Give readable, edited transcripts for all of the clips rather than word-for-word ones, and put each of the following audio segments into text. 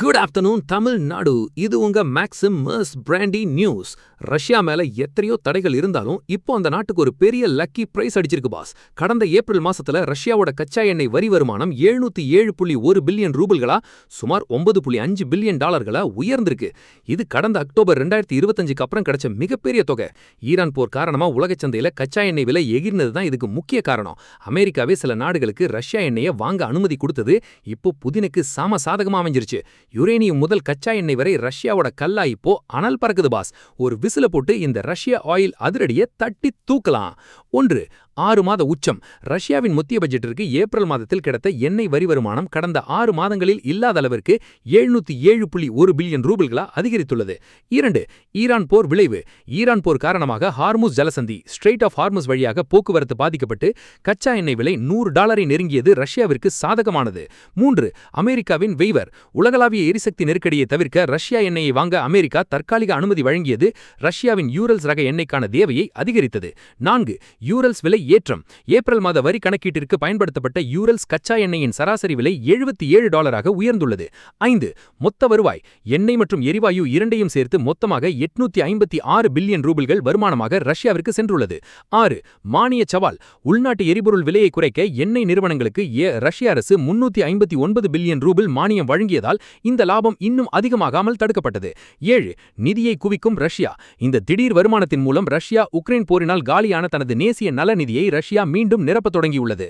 Good afternoon Tamil Nadu. இது உங்க Maximus brandy news. Russia மேல எத்தனையோ தடைகள் இருந்தாலும் இப்போ அந்த நாட்டுக்கு ஒரு பெரிய லக்கி பிரைஸ் அடிச்சிருக்கு பாஸ். கடந்த ஏப்ரல் மாசத்துல ரஷ்யாவோட கச்சா எண்ணெய் வரி வருமானம் 707.1 பில்லியன் ரூபிள்களா சுமார் 9.5 பில்லியன் டாலர்களா உயர்ந்திருக்கு. இது கடந்த அக்டோபர் 2025க்கு அப்புறம் கிடைச்ச மிகப்பெரிய தொகை. ஈரான் போர் காரணமா உலக சந்தையில கச்சா எண்ணெய் விலை எகிர்னது தான் இதுக்கு முக்கிய காரணம். அமெரிக்காவே சில நாடுகளுக்கு ரஷ்யா எண்ணெயை வாங்க அனுமதி கொடுத்தது இப்போ புதினுக்கு சாம சாதகமா அமைஞ்சிருச்சு. யுரேனியம் முதல் கச்சா எண்ணெய் வரை ரஷ்யாவோட கல்லா இப்போ அனல் பறக்குது பாஸ். ஒரு விசில போட்டு இந்த ரஷ்யா ஆயில் அதிரடியை தட்டி தூக்கலாம். 1. 6 மாத உச்சம். ரஷ்யாவின் மத்திய பட்ஜெட்டிற்கு ஏப்ரல் மாதத்தில் கிடைத்த எண்ணெய் வரி வருமானம் கடந்த 6 மாதங்களில் இல்லாத அளவிற்கு 707.1 பில்லியன் ரூபிள்களா அதிகரித்துள்ளது. 2. ஈரான் போர் விளைவு. ஈரான் போர் காரணமாக ஹார்முஸ் ஜலசந்தி ஸ்ட்ரெய்ட் ஆஃப் ஹார்முஸ் வழியாக போக்குவரத்து பாதிக்கப்பட்டு கச்சா எண்ணெய் விலை $100 நெருங்கியது ரஷ்யாவிற்கு சாதகமானது. 3. அமெரிக்காவின் வெய்வர். உலகளாவிய எரிசக்தி நெருக்கடியை தவிர்க்க ரஷ்யா எண்ணெயை வாங்க அமெரிக்கா தற்காலிக அனுமதி வழங்கியது ரஷ்யாவின் யூரல்ஸ் ரக எண்ணெய்க்கான தேவையை அதிகரித்தது. 4. யூரல்ஸ் விலை ஏற்றம். ஏப்ரல் மாத வரி கணக்கீட்டிற்கு பயன்படுத்தப்பட்ட யூரல்ஸ் கச்சா எண்ணெயின் சராசரி விலை $77 உயர்ந்துள்ளது. 5. மொத்த வருவாய். எண்ணெய் மற்றும் எரிவாயு இரண்டையும் சேர்த்து மொத்தமாக 856 பில்லியன் ரூபிள்கள் வருமானமாக ரஷ்யாவிற்கு சென்றுள்ளது. 6. மானிய சவால். உள்நாட்டு எரிபொருள் விலையை குறைக்க எண்ணெய் நிறுவனங்களுக்கு ரஷ்ய அரசு 359 பில்லியன் ரூபிள் மானியம் வழங்கியதால் இந்த லாபம் இன்னும் அதிகமாகாமல் தடுக்கப்பட்டது. 7. நிதியை குவிக்கும் ரஷ்யா. இந்த திடீர் வருமானத்தின் மூலம் ரஷ்யா உக்ரைன் போரினால் காலியான தனது நேசிய நலநிதியை ரஷ்யா மீண்டும் நிரப்பத் தொடங்கியுள்ளது.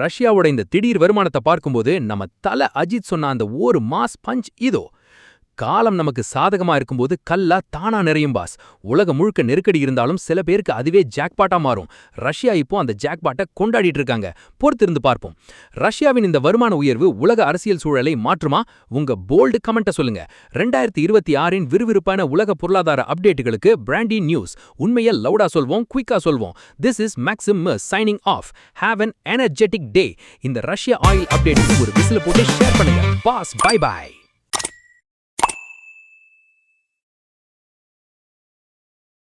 ரஷ்யாவோட இந்த திடீர் வருமானத்தை பார்க்கும்போது நம்ம தல அஜித் சொன்ன அந்த ஒரு மாஸ் பஞ்ச் இதோ. காலம் நமக்கு சாதகமா இருக்கும்போது கல்லா தானா நிறையும் பாஸ். உலகம் முழுக்க நெருக்கடி இருந்தாலும் சில பேருக்கு அதுவே ஜாக்பாட்டா மாறும். ரஷ்யா இப்போ அந்த ஜாக்பாட்டை கொண்டாடிட்டு இருக்காங்க. பொறுத்திருந்து பார்ப்போம். ரஷ்யாவின் இந்த வருமான உயர்வு உலக அரசியல் சூழலை மாற்றுமா? உங்க போல்டு கமெண்ட்டை சொல்லுங்க. 2026 விறுவிறுப்பான உலக பொருளாதார அப்டேட்டுகளுக்கு பிராண்டி நியூஸ். உண்மையை லவுடா சொல்வோம், குயிக்கா சொல்வோம். This is Maximus signing off. Have an energetic day. இந்த ரஷ்யா ஆயில் அப்டேட்டுக்கு ஒரு விசில் போட்டு ஷேர் பண்ணுங்க. Boss bye by.